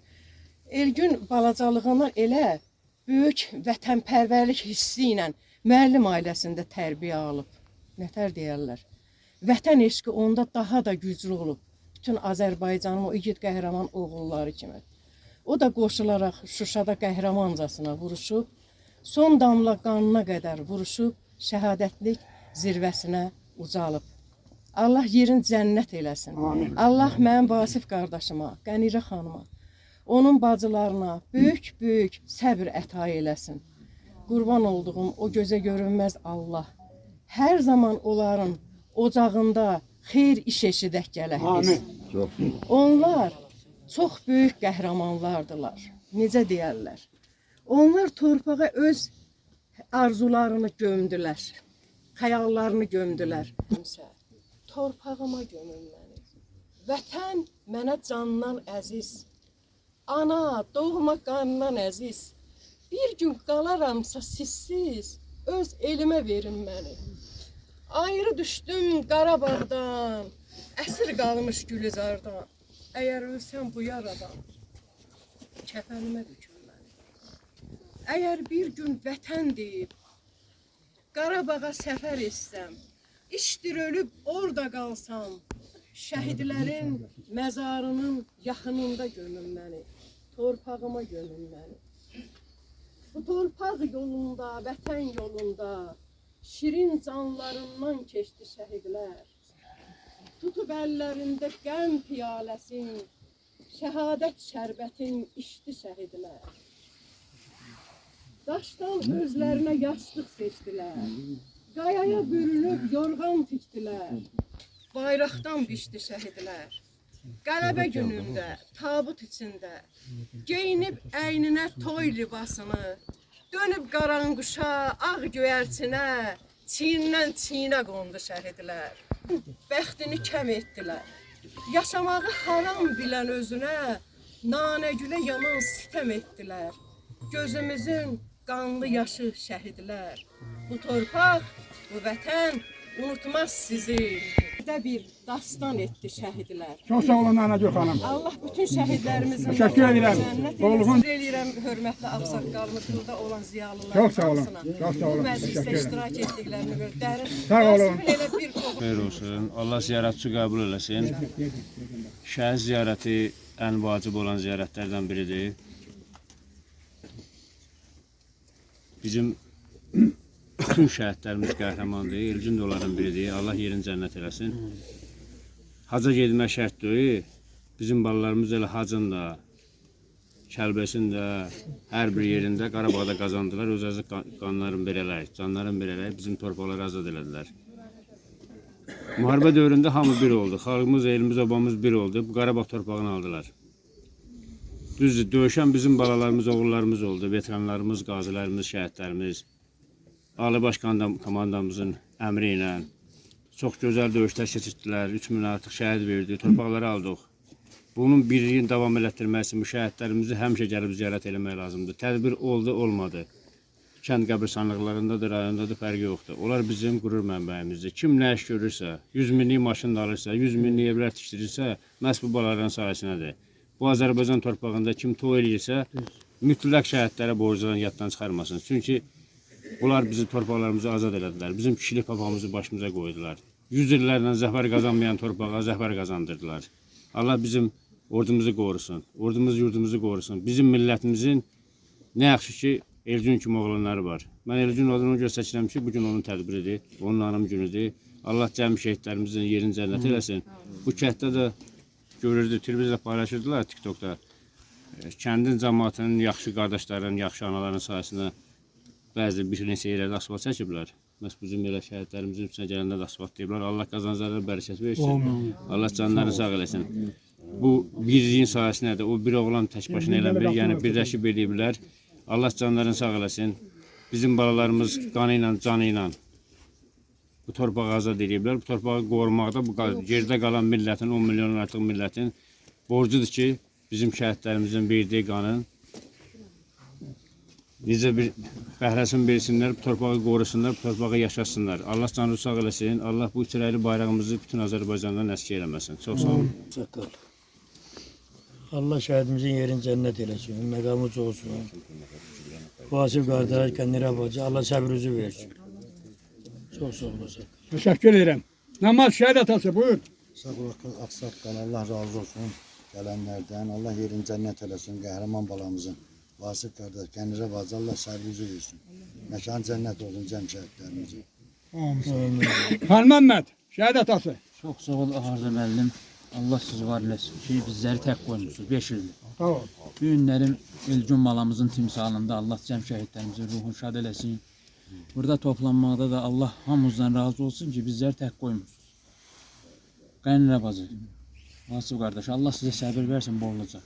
Elgün balacalığından elə böyük vətənpərvərlik hissi ilə müəllim ailəsində tərbiyə alıb, nətər deyərlər. Vətən eşqi onda daha da güclü olub, bütün Azərbaycanın o igid qəhrəman oğulları kimi. O da qoşularaq Şuşada qəhrəmancasına vuruşub, son damla qanına qədər vuruşub, şəhadətlik zirvəsinə ucalıb. Allah yerin cənnət eləsin. Amin. Allah mənim Vasif qardaşıma, Qənirə xanıma, onun bacılarına böyük-böyük səbr əta eləsin. Qurban olduğum o gözə görünməz Allah, hər zaman onların ocağında xeyir iş eşidək gələk biz. Onlar çox böyük qəhrəmanlardılar, necə deyərlər. Onlar torpağa öz arzularını gömdülər, xəyallarını gömdülər. Torpağıma gömün məni, vətən mənə candan əziz, ana, doğma qandan əziz, bir gün qalaramsa sizsiz, öz elimə verin məni. Ayrı düşdüm Qarabağdan, əsir qalmış Gülizardan, əgər ölsəm bu yaradan, kəfənimə dökün məni. Əgər bir gün vətən deyib, Qarabağa səfər etsəm, işdir ölüb orada qalsam, şəhidlərin məzarının yaxınında gömün məni, torpağıma gömün məni. Bu torpaq yolunda, vətən yolunda, şirin canlarından keçdi şəhidlər. Tutub əllərində qəm piyaləsin, şəhadət şərbətin içdi şəhidlər. Daşdan özlərinə yastıq seçdilər. Qayaya bürünüb yorğan tikdilər. Bayraqdan biçdi şəhidlər. Qələbə günündə, tabut içində geyinib əyninə toy libasını, dönüb qaranquşa, ağ göyərçinə, çiyindən çiyinə qondu şəhidlər. Bəxtini kəm etdilər. Yaşamağı haram bilən özünə, nanəgülə yaman sitem etdilər. Gözümüzün qanlı yaşı şəhidlər. Bu torpaq, bu vətən unutmaz sizi. Bir dastan etdi şəhidlər. Çox sağ olun Anagül xanım. Allah bütün şəhidlərimizin Təşəkkür edirəm. Oğlum. Eləyirəm hörmətli ağsaqqalımız, burada olan ziyalılar. Çox sağ olun. Çox sağ olun. Bu məclisdə Təşəkkür iştirak etdiklərini görə dərin. Sağ olun. Xeyir olsun. Allah ziyarətçi qəbul eləsin. Şəhid ziyarəti ən vacib olan ziyarətlərdən biridir. Bizim bütün şəhidlərimiz qəhrəmandır, Elcin də onların biridir. Allah yerini cənnət eləsin. Haca getmək şərt deyil. Bizim balalarımız elə hacın da, Kəlbəsin də, hər bir yerində Qarabağda qazandılar. Öz əziz qanların verələr, canların verələr bizim torpaqları azad elədilər. Müharibə dövründə hamı bir oldu. Xalqımız, elimiz, obamız bir oldu. Bu Qarabağ torpağını aldılar. Düzdür, döyüşən bizim balalarımız, oğullarımız oldu. Veteranlarımız, qazilərimiz, şəhidlərimiz. Ali Baş komandamızın əmri ilə çox gözəl döyüşlər keçirdilər. 3000 artıq şəhid verdi, torpaqları aldıq. Bunun birliyin davam elətdirmək üçün şəhidlərimizi həmişə gəlib ziyarət eləmək lazımdır. Tədbir oldu, olmadı. Kənd qəbirstanlıqlarındadır, rayondadır, fərqi yoxdur. Onlar bizim qürur mənbəyimizdir. Kim nə iş görürsə, 100 minlik maşın da alırsa, 100 minlik evlər tikdirirsə, məhz bu balaların sayəsindədir. Bu Azərbaycan torpağında kim toy eləyirsə, mütləq şəhidlərə borcdan yaddan çıxarmasın. Çünki bunlar bizim torpaqlarımızı azad elədilər. Bizim kişilik papağımızı başımıza qoydular. 100 illərlə zəfər qazanmayan torpağa zəfər qazandırdılar. Allah bizim ordumuzu qorusun, ordumuz yurdumuzu qorusun. Bizim millətimizin nə yaxşı ki, Elcün kimi oğlanları var. Mən Elcün adını göstərirəm ki, bugün onun tədbiridir, onun anım günüdür. Allah cəmi şəhidlərimizin yerini cənnət eləsin. Bu kənddə də görürdü, televizdə paylaşırdılar TikTokda. Kəndin cəmaatının, yaxşı qardaşların, yaxşı anaların sayəsində bəzi bir neçə yerlərdə asfalt çəkiblər. Məhz bizim elə şəhidlərimizin üstünə gələndə də asfalt deyiblər. Allah qazançlara bərəkət versin. Allah canlarını sağ eləsin. Bu birliyin sayəsində də o bir oğlan tək başına eləmir, yəni birləşib eləyiblər. Allah canlarını sağ eləsin. Bizim balalarımız qanı ilə, canı ilə bu torpağı azad ediblər. Bu torpağı qorumaqda bu yerdə qalan millətin, 10 milyon artıq millətin borcudur ki, bizim şəhidlərimizin verdiyi qanın necə bir bəhrəsini versinlər, bu torpağı qorusunlar, bu torpağı yaşasınlar. Allah canını sağ eləsin. Allah bu üçrəyli bayrağımızı bütün Azərbaycandan əski eləməsin. Çox sağ olun. Allah şəhidimizin yerini cənnət eləsin, məqamı olsun. Vasif qardaş, Kəndirə bacı, Allah səbrinizi versin. Çox sağ olasın. Təşəkkür edirəm. Namaz şəhid atası, buyur. Sağ olun, Ağsaqqal, Allah razı olsun gələnlərdən. Allah yerini cənnət eləsin, qəhrəman balamızın. Vasif qardaş, Kəndirə bacı, Allah səbrinizi versin. Məkan cənnət olsun cəm şəhidlərimizin. Amin. Xan Məmməd, şəhid atası. Çox sağ ol Ağarda müəllim. Allah sizi var eləsin ki, bizləri tək qoymuşsunuz 5 ildir. Sağ ol. Bu günlərin Elcün balamızın timsalında Allah cəm şəhidlərimizin ruhunu şad eləsin. Burada toplanmaqda da Allah hamımızdan razı olsun ki, bizləri tək qoymuşsunuz. Qənirə bacı, Vasif qardaş, Allah sizə səbir versin bolluca.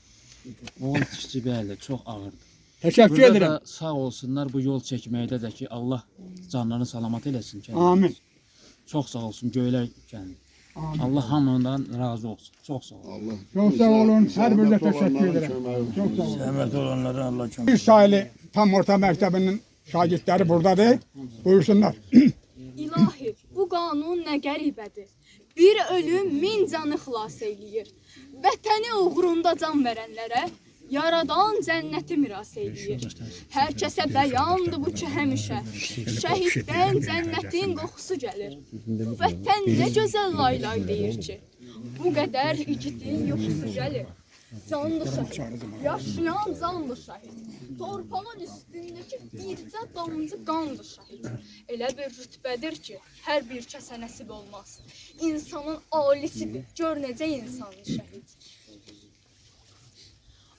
Oğul tikçi bəli, çox ağırdır. Təşəkkür edirəm. Burada da sağ olsunlar bu yol çəkməkdə də ki, Allah canlarını salamat eləsin. Amin. Çox sağ olsun, göylər kəndi. Allah hamından razı olsun. Çox sağ olun. Çox sağ olun. Hər birinizə təşəkkür edirəm. Çox sağ olun. Zəhmət olanlara Allah kömək. Bir sayılı tam orta məktəbinin şagirdləri buradadır. Buyursunlar. İlahi, bu qanun nə qəribədir. Bir ölüm 1000 canı xilas eləyir. Vətəni uğrunda can verənlərə Yaradan cənnəti miras eləyir. Hər kəsə bəyandır bu ki həmişə. Şəhiddən cənnətin qoxusu gəlir. Bu vətən nə gözəl laylay deyir ki. Bu qədər igidin yoxusu gəlir. Canlı şəhid, yaşayan canlı şəhid. Torpağın üstündəki bircə damcı qanlı şəhid. Elə bir rütbədir ki, hər bir kəsə nəsib olmaz. İnsanın alisidir, gör necə insanlı şəhid.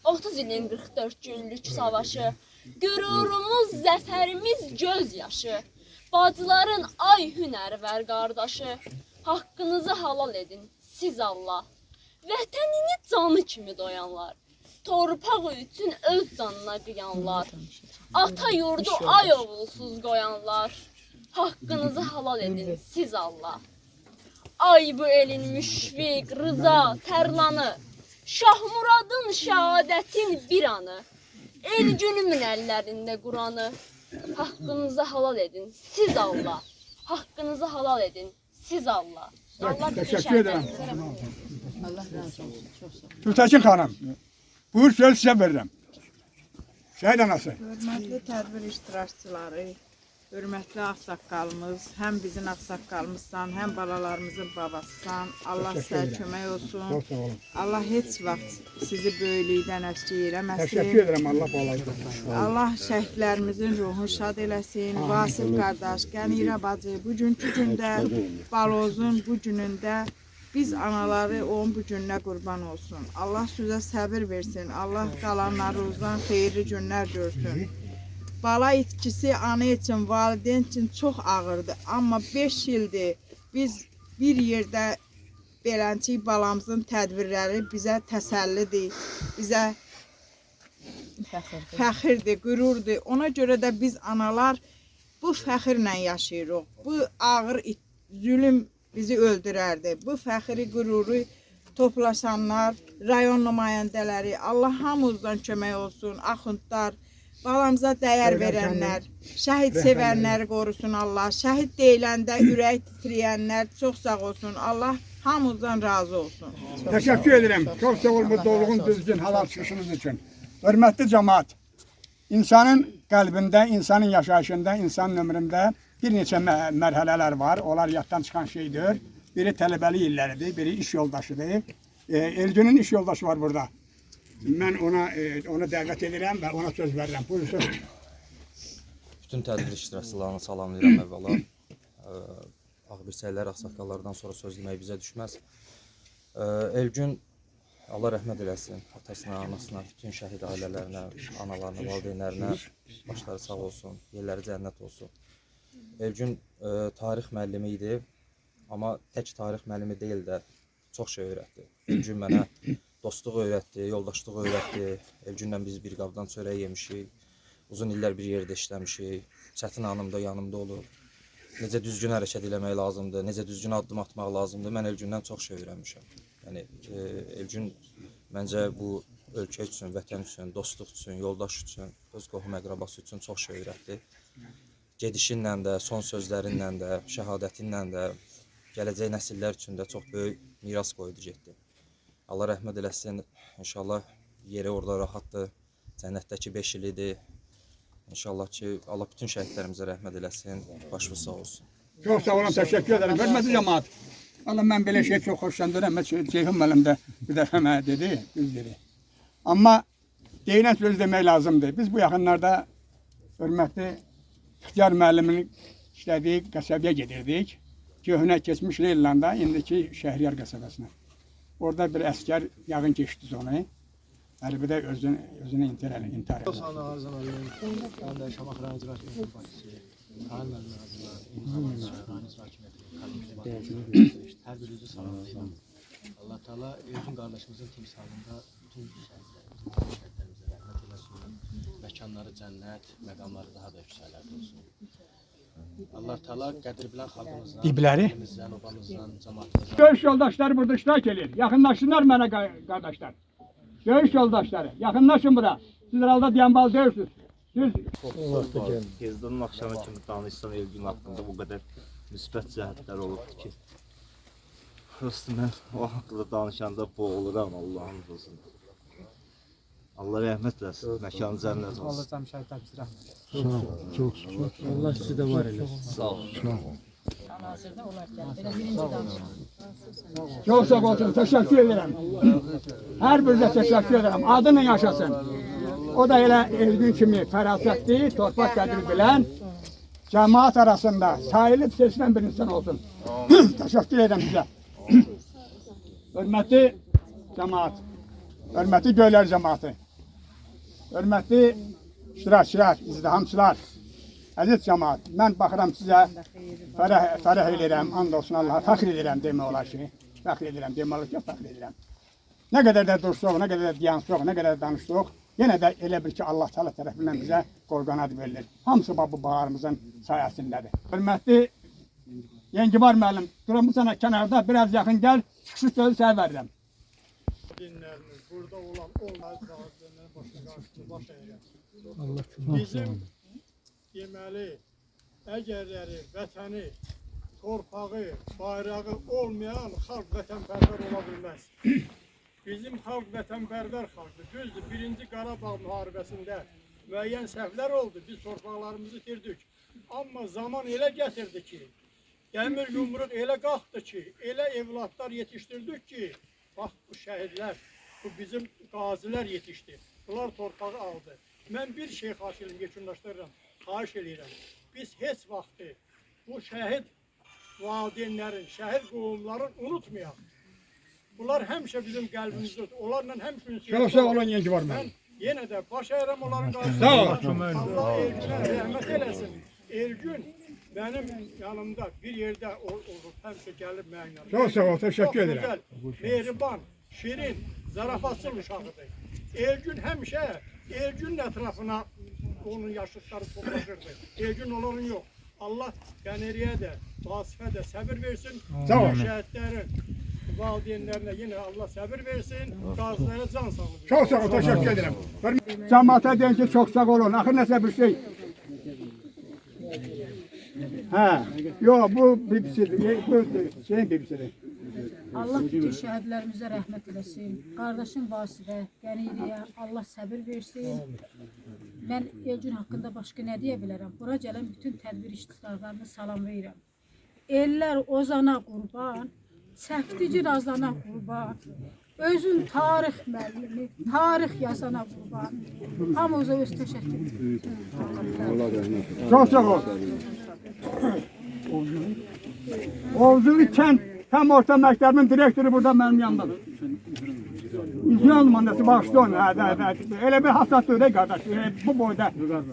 30 ilin 44 günlük savaşı, qürurumuz, zəfərimiz göz yaşı, bacıların ay hünərvər qardaşı, haqqınızı halal edin siz Allah, vətənini canı kimi doyanlar, torpaq üçün öz canına qıyanlar, ata yurdu ay oğulsuz qoyanlar, haqqınızı halal edin siz Allah. Ay bu elin müşfiq, rıza, tərlanı, Şahmuradın şəhadətin bir anı, el günümün əllərində Quranı, haqqınızı halal edin siz Allah, haqqınızı halal edin siz Allah. Allah Teşekkür ederim. Allah razı olsun. Çok sağ olun. Gültekin Hanım, buyur söz size veririm. Şehit anası. Hörmətli tədbir iştirakçıları, hörmətli ağsaqqalımız, həm bizim ağsaqqalımızsan, həm balalarımızın babasısan. Allah sizə kömək olsun. Çok sağ olun. Allah heç vaxt sizi böyüklükdən əskik eləməsin. Teşekkür ederim. Allah bağlayın. Allah şəhidlərimizin ruhunu şad eləsin. Vasif qardaş, Qənirə bacı, bugünkü gündə, Balozun bu günündə biz anaları onun bu gününə qurban olsun. Allah sizə səbir versin. Allah qalanlarınızdan xeyirli günlər görsün. Bala itkisi ana için, valideyn için çox ağırdır. Amma 5 ildir biz bir yerdə beləncik balamızın tədbirləri bizə təsəllidir, bizə fəxirdir, qürurdur. Ona görə də biz analar bu fəxirlə yaşayırıq. Bu ağır zülüm bizi öldürərdi. Bu fəxri, qüruru toplaşanlar, rayon nümayəndələri, Allah hamımızdan kömək olsun, axundlar, balamıza dəyər verənlər, şəhid sevənləri qorusun Allah, şəhid deyiləndə ürək titriyənlər çox sağ olsun, Allah hamımızdan razı olsun. Teşekkür ederim. Çok sağ olun bu dolğun, düzgün, halal çıxışınız için. Hörmətli cemaat, insanın qəlbində, insanın yaşayışında, insanın ömründə bir neçə mərhələlər var. Onlar yaddan çıxan şeydir. Biri tələbəli illəridir, biri iş yoldaşıdır. Elgünün iş yoldaşı var burada. Mən ona dəvət edirəm və ona söz verirəm. Buyursun. Bütün tədbir iştirakçılarını salamlayıram əvvəla. Ağbirçəklər, ağsaqqallardan sonra söz demək bizə düşməz. Elgün, Allah rəhmət eləsin, atasına, anasına, bütün şəhid ailələrinə, analarına, valideynlərinə başları sağ olsun, yerləri cənnət olsun. Elgün tarix müəllimi idi, amma tək tarix müəllimi deyil də çox şey öyrətdi. Elgün mənə dostluq öyrətdi, yoldaşlıq öyrətdi. Elgünlə biz bir qabdan çörək yemişik, uzun illər bir yerdə işləmişik, çətin anımda yanımda olub. Necə düzgün hərəkət eləmək lazımdır, necə düzgün addım atmaq lazımdır. Mən Elgündən çox şey öyrənmişəm. Yəni Elgün məncə bu ölkə üçün, vətən üçün, dostluq üçün, yoldaş üçün, öz qohum əqrabası üçün çox şey öyrətdi. Gedişinlə də, son sözlərinlə də, şəhadətinlə də gələcək nəsillər üçün də çox böyük miras qoydu getdi. Allah rəhmət eləsin. İnşallah yeri orada rahatdır. Cənnətdəki 5 ilidir. İnşallah ki Allah bütün şəhidlərimizə rəhmət eləsin. Başınız sağ olsun. Çox sağ olun, təşəkkür ederim. Hörmətli cemaat. Allah mən belə şey çox xoşlandıram. Ceyhun müəllim də bir dəfə mənə dedi, düz dedi. Amma deyilən söz demək lazımdır. Biz bu yaxınlarda hörmətli İxtiyar müəllimin işlədiyi qəsəbəyə gedirdik. Köhnə keçmiş Leylanda, indiki Şəhriyar qəsəbəsinə. Orada bir əskər yağın keçdi onu. Hərbi də özünü intihar etdi. Hər birinizi salamlayıram. Allah Teala Elgün qardaşımızın timsalında bütün şəhidlərimizə rəhmət eləsin. Məkanları cənnət, məqamları daha da yüksəklərdə olsun. Allah Teala qədir bilən xalqımızdan, ailəmizdən, obamızdan, cəmaatımızdan. Döyüş yoldaşları burada iştirak edir. Yaxınlaşsınlar mənə qardaşlar. Döyüş yoldaşları, yaxınlaşın bura. Siz herhalde diyanbal döyürsünüz. Gezdanın axşama kimi danışsam Elgün haqqında bu qədər müsbət cəhətlər olubdur ki, prosto mən o haqqında danışanda boğuluram Allah'ın olsun. Allah rəhmət eləsin, məkanı cənnət olsun. Allah cəm şəhidlər bizə rəhmət. Çox. Allah sizi də var eləsin. Sağ olun. Hazırda olarkən belə birinci danışma. Çox sağ olsun, təşəkkür ederim. Hər birinizə təşəkkür ederim. Adınla yaşasın. O da elə Elgün kimi fərasətli, torpaq qədri bilən, cəmaat arasında sayılıb seçilən bir insan olsun. Təşəkkür ederim sizə. Hörmətli cəmaat, hörmətli Göylər cəmaatı. hörmətli iştirakçılar, izdihamçılar, əziz cəmaat, mən baxıram sizə fərəh edirəm, and olsun Allaha, fəxr edirəm demək olar ki, fəxr edirəm, demək olar ki, fəxr edirəm. Nə qədər də dursuq, nə qədər də diyansıq, nə qədər də danışdıq, yenə də elə bil ki, Allah Teala tərəfindən bizə qol-qanad verilir. Hamısı bu baharımızın sayəsindədir. Hörmətli Yengibar müəllim, durum bu sənə kənarda biraz yaxın gəl, çıxış sözü sənə verirəm. Dinlərimiz, burada olan olmaz dağıtlarına başa qarşı baş əyirəm. Allah Bizim deməli, əgərləri, vətəni, torpağı, bayrağı olmayan xalq vətənpərvər ola bilməz. Bizim xalq vətənpərvər xalqdır. Düzdür, 1-ci Qarabağ müharibəsində müəyyən səhvlər oldu, biz torpaqlarımızı itirdik. Amma zaman elə gətirdi ki, dəmir yumruq elə qalxdı ki, elə evlatlar yetişdirdik ki, bax bu şəhidlər, bu bizim qazilər yetişdi. Bunlar torpağı aldı. Mən bir şey xahiş edirəm, yekunlaşdırıram, xahiş edirəm. Biz heç vaxtı bu şəhid valideynlərin, şəhid qohumların unutmayaq. Bunlar həmişə bizim qəlbimizdə, onlarla həmişə ünsiyyətdə. Çox sağ olun Yengibar müəllim. Mən yenə də baş əyirəm onların qarşısında. Sağ ol. Allah Elgünə rəhmət eləsin. Elgün benim yanımda bir yerdə olur, həmişə gəlib mənim yanımda. Çox sağ ol, təşəkkür edirəm. Çox gözəl, mehriban, şirin, zarafatçıl uşağıdır. Elgün həmişə Elgünün ətrafına onun yaşlıqları toplaşırdı. Elgün onların yox. Allah Qəneriyə də, Vasifə də səbir versin. Sağ ol. Şəhidlərin valideynlərinə yenə Allah səbir versin. Qazilərə can sağlığı. Çox sağ ol, təşəkkür edirəm. Cəmaata deyim ki, çox sağ olun. Axır nəsə bir şey. Hə, yox, bu bibisidir, bu şeyin bibisidir. Allah bütün şəhidlərimizə rəhmət eləsin. Qardaşım Vasifə, Qəniriyə Allah səbir versin. Mən Elgün haqqında başqa nə deyə bilərəm? Bura gələn bütün tədbir iştirakçılarına salam verirəm. Ellər Ozana qurban, Səfdici Razana qurban, özün tarix müəllimi, tarix yazana qurban. Hamınıza öz təşəkkür edirəm. Çox sağ ol. Ovzulu kənd tam orta məktəbinin direktoru burada mənim yanımdadır. İzyan nümayəndəsi bağışlı onu. Elə bir hasat öyle qardaş. Bu boyda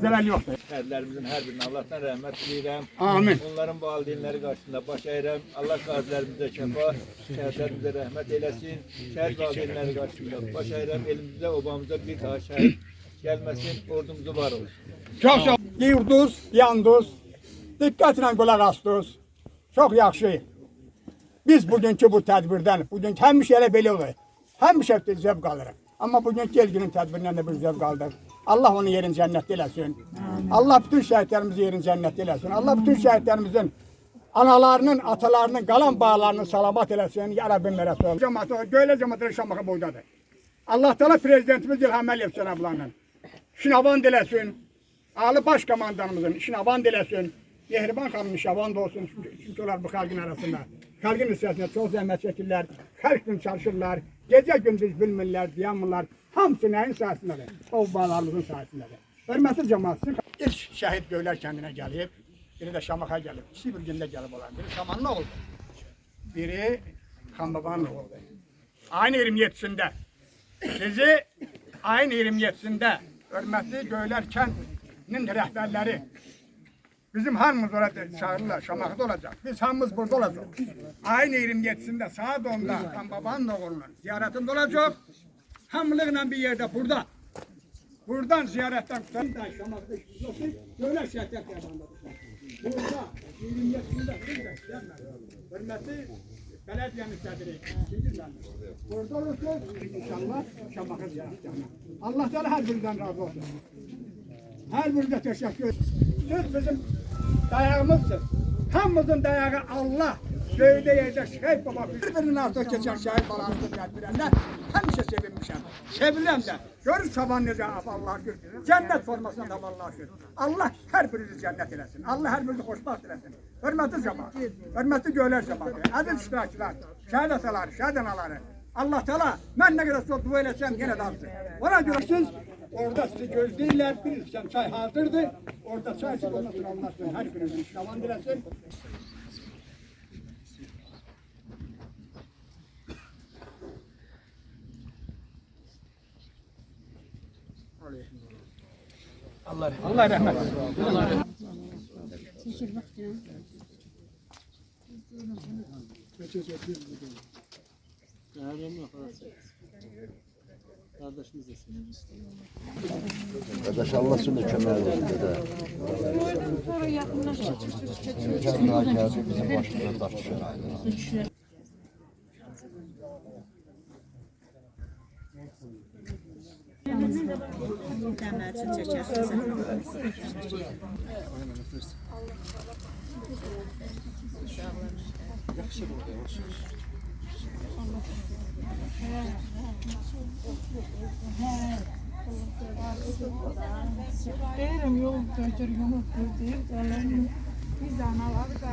zərər yoxdur. Şəhidlərimizin hər birinə Allahdan rəhmət diləyirəm. Amin. Onların valideynləri qarşısında baş əyirəm. Allah qazilərimizə şəfa, şəhidlərimizə rəhmət eləsin. Şəhid valideynləri qarşısında baş əyirəm. Elimizdə, obamızda bir daha şəhid gəlməsin. Ordumuzu var olsun. Çox sağ ol. Yurduz, yanduz. Diqqətlə qulaq astınız. Çox yaxşı. Biz bugünkü bu tədbirdən, bugünkü həmişə elə belə olur. Həmişə zəvq alırıq. Amma bugünkü Elgünün tədbirindən də bir zəvq aldıq. Allah onun yerini cənnətdə eləsin. Allah bütün şəhidlərimizin yerini cənnətdə eləsin. Allah bütün şəhidlərimizin analarının, atalarının qalan bağlarını salamat eləsin. Ya Rabbim mərəsi ol. Göylə cəmatları Şamaxı boydadır. Allah Teala prezidentimiz İlham Əliyev cənablarla şinavand eləsin. Ali baş komandanımızın şinavand eləsin. Mehriban xanımın şavand olsun. Çünki onlar bu xalqın arasında. Xalqın hissəsində çox zəhmət çəkirlər. Xalq üçün çalışırlar. Gecə gündüz bilmirlər, dayanmırlar. Hamısı nəyin sayəsindədir? O bağlarımızın sayəsindədir. Hörmətli cəmaət, ilk şəhid Göylər kəndinə gəlib, biri də Şamaxıya gəlib. İkisi bir gündə gəlib olan. Biri Şamanlı oldu. Biri Xanbabanlı oldu. Ayın 27-sində. Sizi ayın 27-sində hörmətli Göylər kəndinin rəhbərləri bizim hamımız orada çağırırlar, Şamaxıda olacaq. Biz hamımız burada olacaq. Ayın 27-sində saat 10'da Xanbabanın oğlunun ziyaretinde olacaq. Hamılıqla bir yerde burada. Buradan ziyaretten tutan Şamaxıda işləyəcək. Göylər şəhidlər qəbandadır. Burada 27-sində hörmətli belediyenin sədri. Burada olursunuz. İnşallah Şamaxı ziyaretlerine. Allah Teala her birinden razı olsun. Her birine teşekkür ederim. Siz bizim dayağımızsınız. Hamımızın dayağı Allah. Köyde yerde şehit baba. Birbirinin artık geçen şehit balanızı tedbirenler. Həmişə sevinmişəm. Seviləm də. Görür sabah necə Allah şükür. Cennet formasına da Allah şükür. Allah her birinizi cennet eləsin. Allah her birinizi xoşbaxt eləsin. Hörmətli cemaat. Hörmətli Göylər cemaatı. Əziz iştirakçılar. Şəhid ataları, şəhid anaları. Allah Teala mən nə qədər çox dua eləsəm yenə də azdır. Ona görə siz orada sizi gözləyirlər. Bir içən çay hazırdır. Orada çay içib ondan sonra anlarsın. Hər birinizin şavan diləsin. Aleyküm. Allah rəhmət etsin. Allah rəhmət Kardeşimiz de Kardeş Allah seni kömək olsun dede. Sonra yaxınlaşıb Mükemmel geldi bizim başımıza daş düşer. Deyirəm yol götür, yumurtdur deyir, gələn biz anaları da